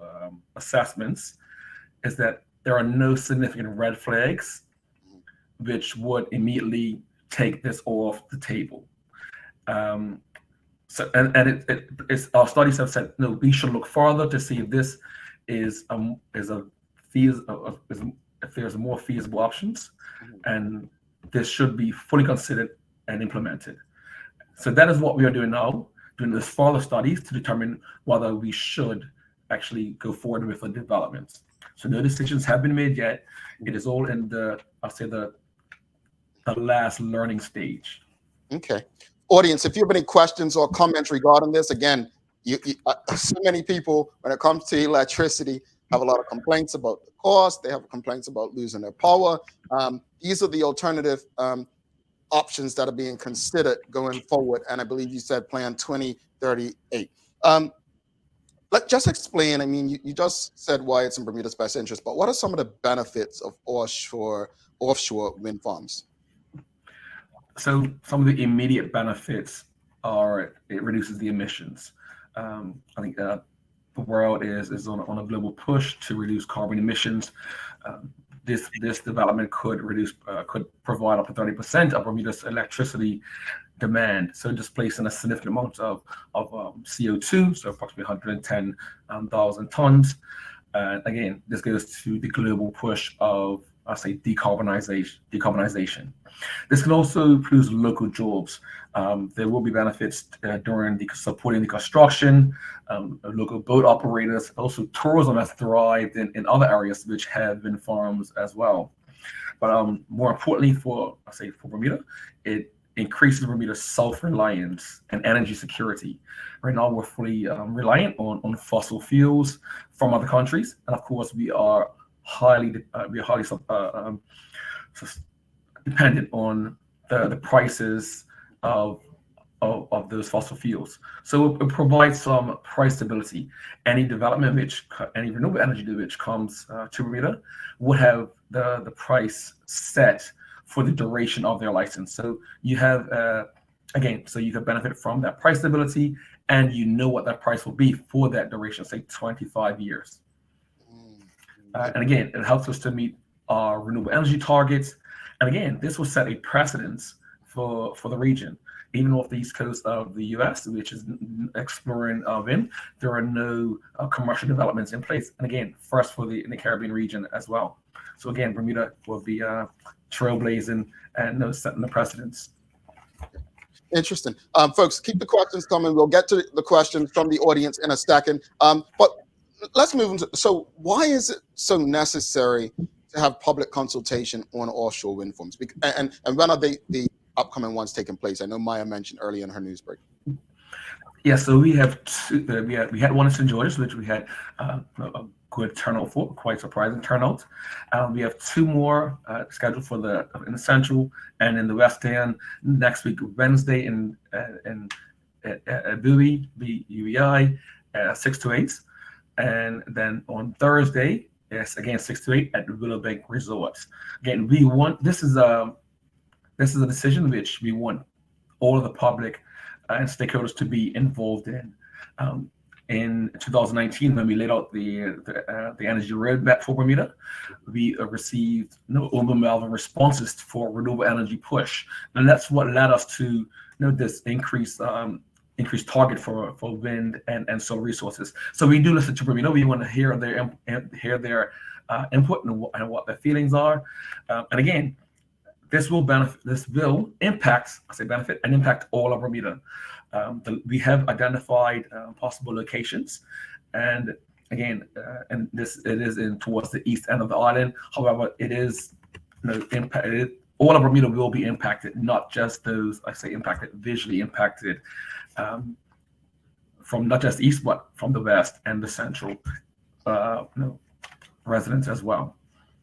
assessments is that there are no significant red flags which would immediately take this off the table. So our studies have said, no, we should look farther to see if this if there's more feasible options, and this should be fully considered and implemented. So that is what we are doing now, doing this further studies to determine whether we should actually go forward with the developments. So no decisions have been made yet. It is all in the last learning stage. Okay. Audience, if you have any questions or comments regarding this, again, so many people, when it comes to electricity, have a lot of complaints about the cost. They have complaints about losing their power. These are the alternative options that are being considered going forward. And I believe you said Plan 2038. Let's just explain. I mean, you just said why it's in Bermuda's best interest, but what are some of the benefits of offshore wind farms? So some of the immediate benefits are it reduces the emissions. I think the world is on a global push to reduce carbon emissions. This development could provide up to 30% of Bermuda's electricity demand, so displacing a significant amount of CO2, so approximately 110,000 tons. Again, this goes to the global push of, I say, decarbonization. This can also produce local jobs. There will be benefits during supporting the construction, local boat operators. Also, tourism has thrived in other areas which have wind farms as well. But more importantly, for Bermuda, it increases Bermuda's self-reliance and energy security. Right now, we're fully reliant on fossil fuels from other countries, and of course, we are highly dependent on the prices of those fossil fuels. So it provides some price stability. Any renewable energy which comes to Bermuda would have the price set for the duration of their license. So you have so you can benefit from that price stability, and you know what that price will be for that duration, say 25 years. And again, it helps us to meet our renewable energy targets. And again, this will set a precedence for the region. Even off the east coast of the U.S., which is exploring wind, there are no commercial developments in place. And again, first in the Caribbean region as well. So again, Bermuda will be trailblazing and setting the precedence. Interesting. Folks, keep the questions coming. We'll get to the questions from the audience in a second. But let's move into, so why is it so necessary to have public consultation on offshore wind farms? And when are the upcoming ones taking place? I know Maya mentioned earlier in her news break. Yeah, so we have two. We had one in St. George, which we had a good turnout for, quite surprising turnout. We have two more scheduled for in the Central and in the West End next week, Wednesday at Bowie, BUEI, 6 to 8, and then on Thursday, yes, again 6 to 8 at the Willow Bank Resorts. Again, this is a decision which we want all of the public and stakeholders to be involved in. In 2019, when we laid out the energy roadmap for Bermuda, we received overwhelming responses for renewable energy push, and that's what led us to this increased target for wind and solar resources. So we do listen to Bermuda. We want to hear their input and what their feelings are, and again, this will impact all of Bermuda. We have identified possible locations, and again, it is towards the east end of the island. However, it is impacted. All of Bermuda will be impacted, not just those visually impacted, from not just east, but from the west and the central residents as well.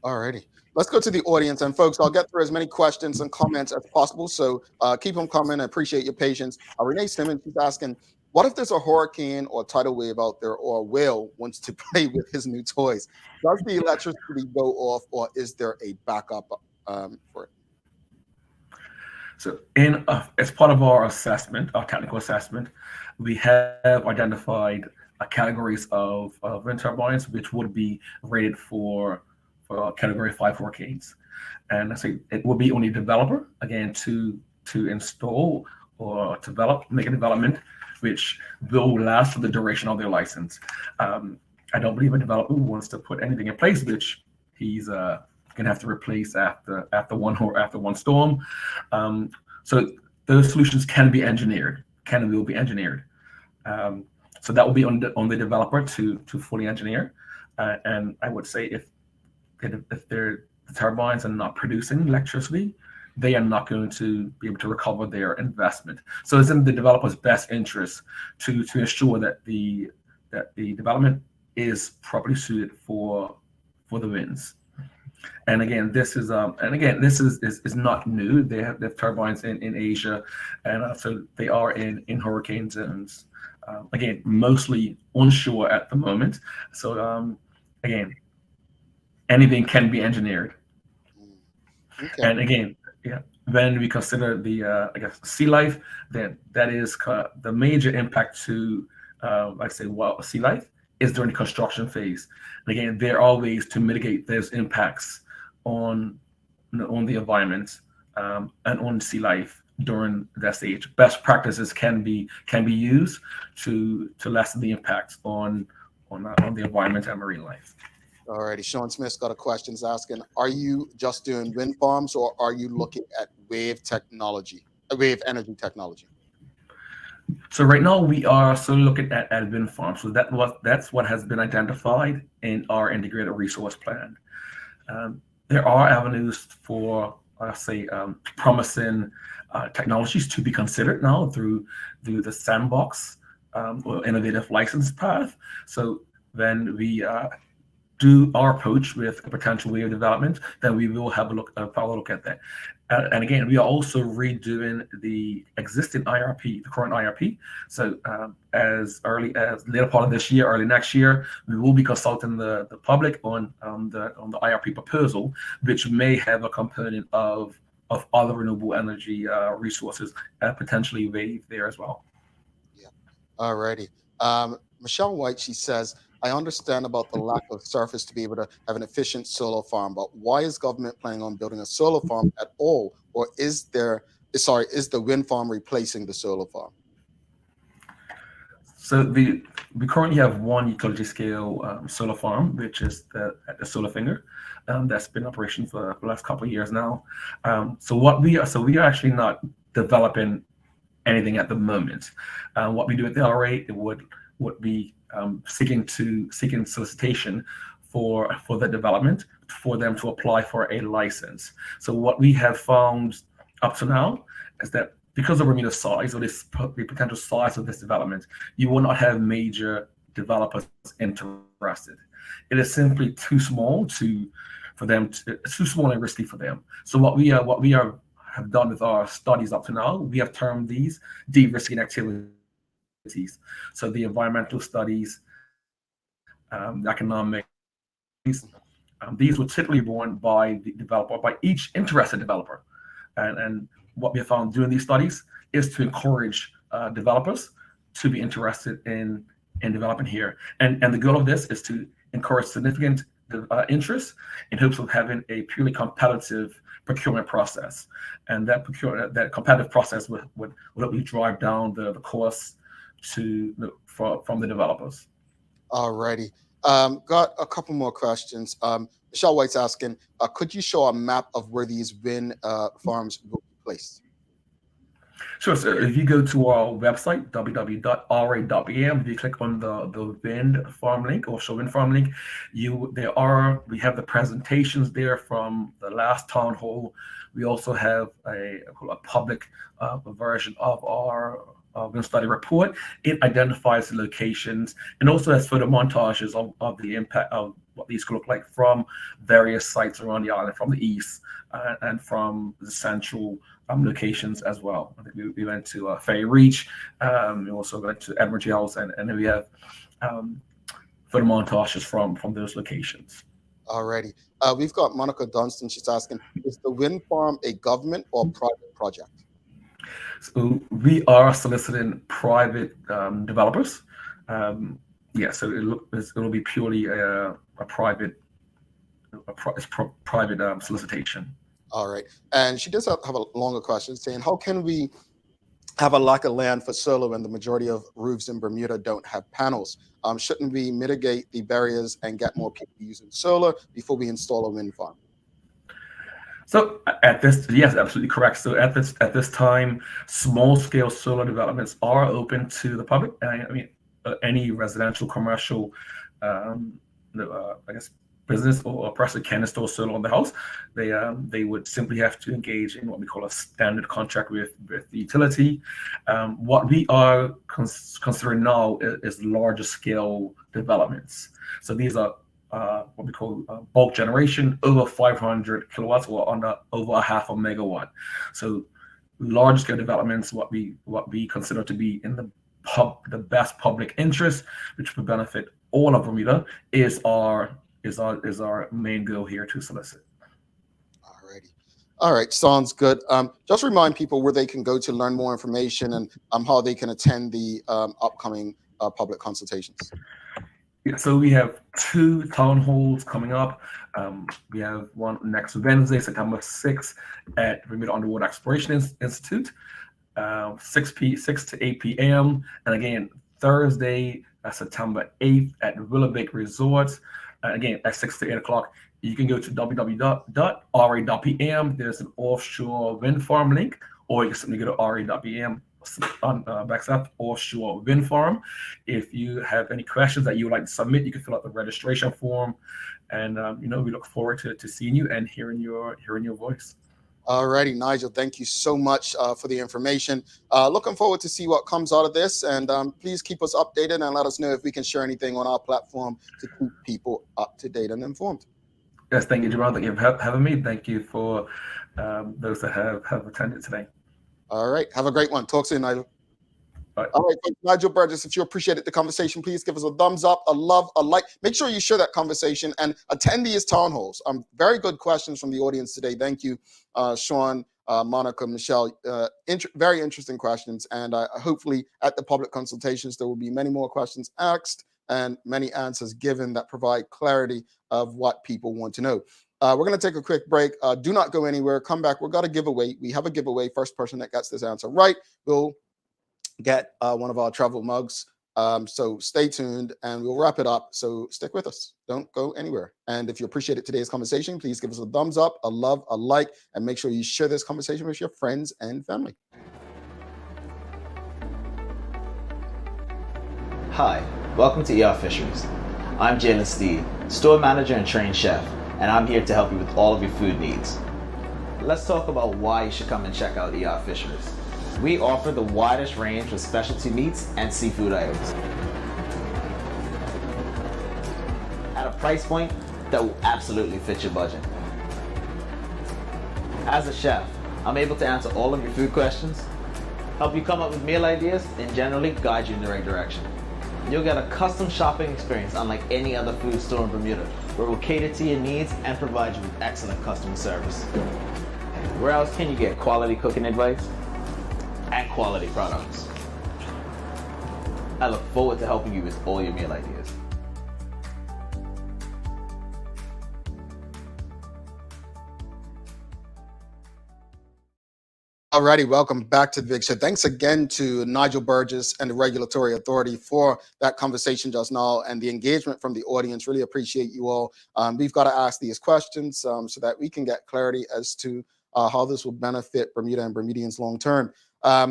All righty. Let's go to the audience, and folks, I'll get through as many questions and comments as possible, so keep them coming. I appreciate your patience. Renee Simmons is asking, what if there's a hurricane or tidal wave out there, or a whale wants to play with his new toys? Does the electricity go off, or is there a backup for it? So as part of our assessment, our technical assessment, we have identified categories of wind turbines which would be rated for Category 5 hurricanes, and I say it will be only developer again to install or make a development which will last for the duration of their license. I don't believe a developer wants to put anything in place which he's gonna have to replace after one storm. So those solutions can be engineered, will be engineered. So that will be on the developer to fully engineer. And I would say if the turbines are not producing electricity, they are not going to be able to recover their investment. So it's in the developer's best interest to ensure that the development is properly suited for the winds. And again, this is not new. They have turbines in Asia, and so they are in hurricane zones. Again, mostly onshore at the moment. So again, anything can be engineered. Okay. And again, yeah, when we consider the I guess sea life, then that is the major impact to sea life is during the construction phase. And again, there are ways to mitigate those impacts on the environment and on sea life during that stage. Best practices can be used to lessen the impacts on the environment and marine life. Alrighty, Sean Smith's got a question. He's asking, are you just doing wind farms, or are you looking at wave energy technology? So right now we are still looking at wind farms. So that's what has been identified in our integrated resource plan. There are avenues for, promising technologies to be considered now through the sandbox or innovative license path. So when we do our approach with a potential wave development, then we will have a follow look at that. And again, we are also redoing the existing IRP, the current IRP. So as early as later part of this year, early next year, we will be consulting the public on the IRP proposal, which may have a component of other renewable energy resources, potentially wave there as well. Yeah. All righty. Michelle White, she says, I understand about the lack of surface to be able to have an efficient solar farm, but why is government planning on building a solar farm at all? Or is the wind farm replacing the solar farm? So we currently have one utility scale solar farm, which is the Solar Finger, that's been in operation for the last couple of years now. So we are actually not developing anything at the moment. What we do at the RA, it would be seeking solicitation for the development for them to apply for a license. So what we have found up to now is that because of Bermuda's size, or the potential size of this development, you will not have major developers interested. It is simply too small too small and risky for them. So what we have done with our studies up to now, we have termed these de-risking activities. So the environmental studies, the economic, these were typically borne by the developer, by each interested developer. And what we have found doing these studies is to encourage developers to be interested in developing here. And the goal of this is to encourage significant interest in hopes of having a purely competitive procurement process. And that competitive process would help drive down the costs from the developers. All righty. Got a couple more questions. Michelle White's asking, could you show a map of where these wind farms will be placed? Sure. So if you go to our website, www.ra.bm, if you click on the wind farm link, offshore wind farm link, we have the presentations there from the last town hall. We also have a public version of our wind study report. It identifies the locations and also has photo montages of the impact of what these could look like from various sites around the island, from the east and from the central locations as well. I think we went to Ferry Reach. We also went to Admiralty House, and then we have photo montages from those locations. Alrighty. We've got Monica Dunstan. She's asking, is the wind farm a government or private project? So we are soliciting private developers. So it'll be purely a private solicitation. All right. And she does have a longer question saying, how can we have a lack of land for solar when the majority of roofs in Bermuda don't have panels? Shouldn't we mitigate the barriers and get more people using solar before we install a wind farm? So yes, absolutely correct. So at this time, small scale solar developments are open to the public. I mean, any residential, commercial I guess business or a person can install solar on the house, they would simply have to engage in what we call a standard contract with the utility. What we are considering now is larger scale developments. So these are what we call bulk generation over 500 kilowatts or over a half a megawatt. So large scale developments, what we consider to be in the best public interest, which would benefit all of Bermuda, is our main goal here to solicit. Alrighty. All right, sounds good. Just remind people where they can go to learn more information and how they can attend the upcoming public consultations. Yeah, so we have 2 town halls coming up. We have one next Wednesday, September 6th at Bermuda Underwater Exploration Institute, 6 to 8 p.m. And again, Thursday, September 8th at Willowbake Resort, again, at 6 to 8 o'clock. You can go to www.ra.pm. There's an offshore wind farm link, or you can simply go to ra.pm / offshore wind farm. If you have any questions that you would like to submit, you can fill out the registration form, and we look forward to seeing you and hearing your voice. Alrighty, Nigel, thank you so much for the information. Looking forward to see what comes out of this, and please keep us updated and let us know if we can share anything on our platform to keep people up to date and informed. Yes, thank you, Jamal. Thank you for having me. Thank you for those that have attended today. All right, have a great one. Talk soon, Nigel. Bye. All right, Nigel Burgess, if you appreciated the conversation, please give us a thumbs up, a love, a like. Make sure you share that conversation and attend these town halls. Very good questions from the audience today. Thank you, Sean, Monica, Michelle. Very interesting questions. And hopefully at the public consultations, there will be many more questions asked and many answers given that provide clarity of what people want to know. We're going to take a quick break. Do not go anywhere. Come back. We've got a giveaway. We have a giveaway. First person that gets this answer right will get one of our travel mugs. So stay tuned and we'll wrap it up. So stick with us. Don't go anywhere. And if you appreciated today's conversation, please give us a thumbs up, a love, a like, and make sure you share this conversation with your friends and family. Hi, welcome to ER Fisheries. I'm Jalen Steed, store manager and trained chef, and I'm here to help you with all of your food needs. Let's talk about why you should come and check out ER Fisheries. We offer the widest range of specialty meats and seafood items at a price point that will absolutely fit your budget. As a chef, I'm able to answer all of your food questions, help you come up with meal ideas, and generally guide you in the right direction. You'll get a custom shopping experience unlike any other food store in Bermuda, where we'll cater to your needs and provide you with excellent customer service. Where else can you get quality cooking advice and quality products? I look forward to helping you with all your meal ideas. Alrighty, welcome back to the Big Show. Thanks again to Nigel Burgess and the Regulatory Authority for that conversation just now and the engagement from the audience. Really appreciate you all. We've got to ask these questions so that we can get clarity as to how this will benefit Bermuda and Bermudians long term. I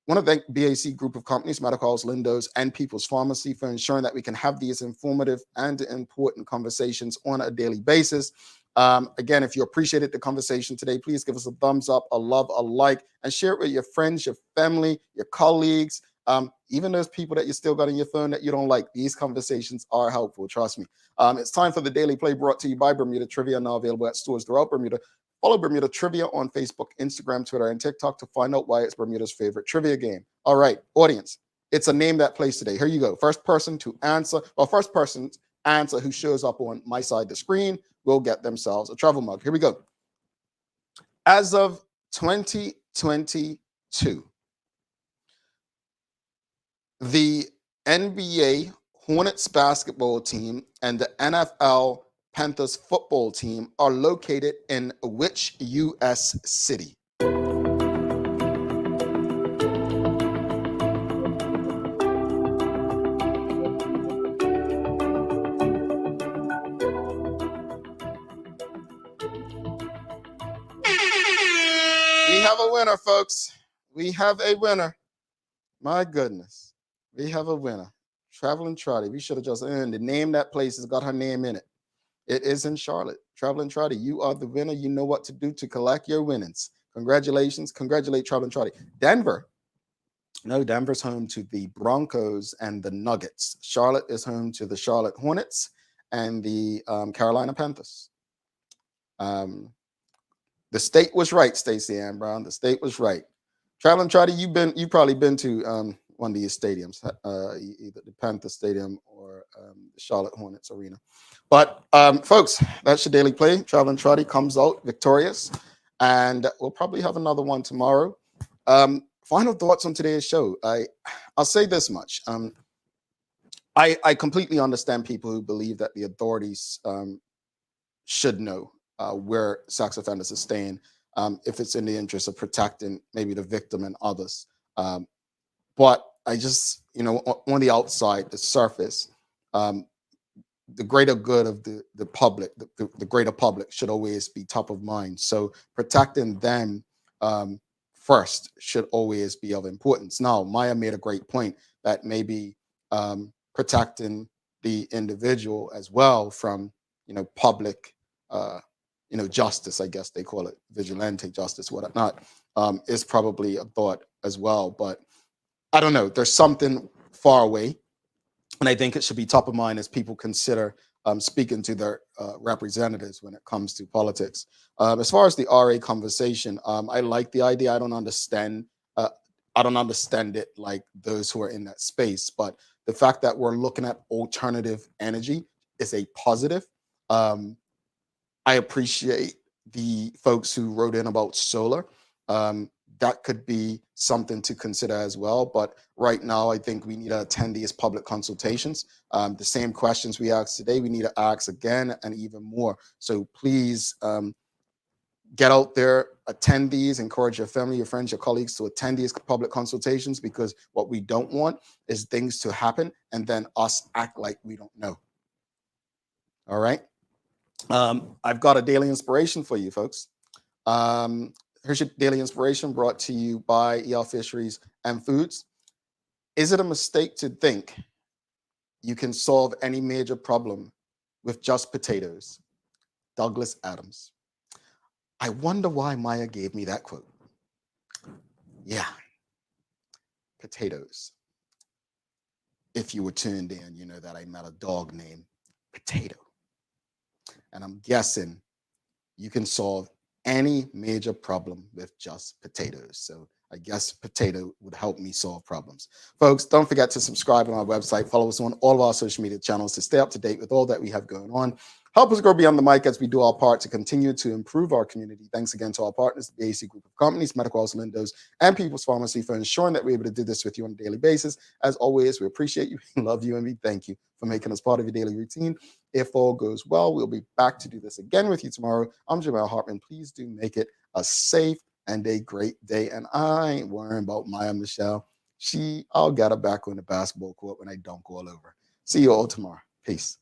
want to thank BAC Group of Companies, Medicals, Lindos, and People's Pharmacy for ensuring that we can have these informative and important conversations on a daily basis. Again, if you appreciated the conversation today, please give us a thumbs up, a love, a like, and share it with your friends, your family, your colleagues, even those people that you still got on your phone that you don't like. These conversations are helpful, trust me. It's time for the Daily Play, brought to you by Bermuda Trivia, now available at stores throughout Bermuda. Follow Bermuda Trivia on Facebook, Instagram, Twitter, and TikTok to find out why it's Bermuda's favorite trivia game. All right, audience, it's a name that plays today. Here you go. First person answer who shows up on my side of the screen will get themselves a travel mug. Here we go. As of 2022, the NBA Hornets basketball team and the NFL Panthers football team are located in which U.S. city? We have a winner, folks. We have a winner. My goodness. We have a winner. Traveling Trotty. We should have just earned the name. That place has got her name in it. It is in Charlotte. Traveling Trotty, you are the winner. You know what to do to collect your winnings. Congratulations. Congratulate Traveling Trotty. Denver. No, Denver's home to the Broncos and the Nuggets. Charlotte is home to the Charlotte Hornets and the Carolina Panthers. The state was right, Stacey Ann Brown. The state was right. Traveling Trotty, you've probably been to one of these stadiums, either the Panther Stadium or the Charlotte Hornets Arena. But folks, that's your daily play. Traveling Trotty comes out victorious, and we'll probably have another one tomorrow. Final thoughts on today's show. I'll say this much. I completely understand people who believe that the authorities should know where sex offenders are staying, if it's in the interest of protecting maybe the victim and others. But I just, on the outside, the surface, the greater good of the public, the greater public should always be top of mind. So protecting them first should always be of importance. Now, Maya made a great point that maybe protecting the individual as well from, public, justice, I guess they call it, vigilante justice, whatnot, is probably a thought as well. But I don't know. There's something far away. And I think it should be top of mind as people consider speaking to their representatives when it comes to politics. As far as the RA conversation, I like the idea. I don't understand it like those who are in that space. But the fact that we're looking at alternative energy is a positive. I appreciate the folks who wrote in about solar. That could be something to consider as well. But right now, I think we need to attend these public consultations. The same questions we asked today, we need to ask again and even more. So please get out there, attend these, encourage your family, your friends, your colleagues to attend these public consultations, because what we don't want is things to happen and then us act like we don't know. All right. I've got a daily inspiration for you folks. Here's your daily inspiration brought to you by EL Fisheries and Foods. Is it a mistake to think you can solve any major problem with just potatoes? Douglas Adams. I wonder why Maya gave me that quote. Yeah, potatoes. If you were tuned in, you know that I met a dog named Potato. And I'm guessing you can solve any major problem with just potatoes. So I guess potato would help me solve problems. Folks, don't forget to subscribe on our website. Follow us on all of our social media channels to stay up to date with all that we have going on. Help us grow beyond the mic as we do our part to continue to improve our community. Thanks again to our partners, the AC Group of Companies, Medical House Lindos, and People's Pharmacy for ensuring that we're able to do this with you on a daily basis. As always, we appreciate you, we love you, and we thank you for making us part of your daily routine. If all goes well, we'll be back to do this again with you tomorrow. I'm Jamel Hartman. Please do make it a safe and a great day. And I ain't worrying about Maya Michelle. I'll get her back on the basketball court when I dunk all over. See you all tomorrow. Peace.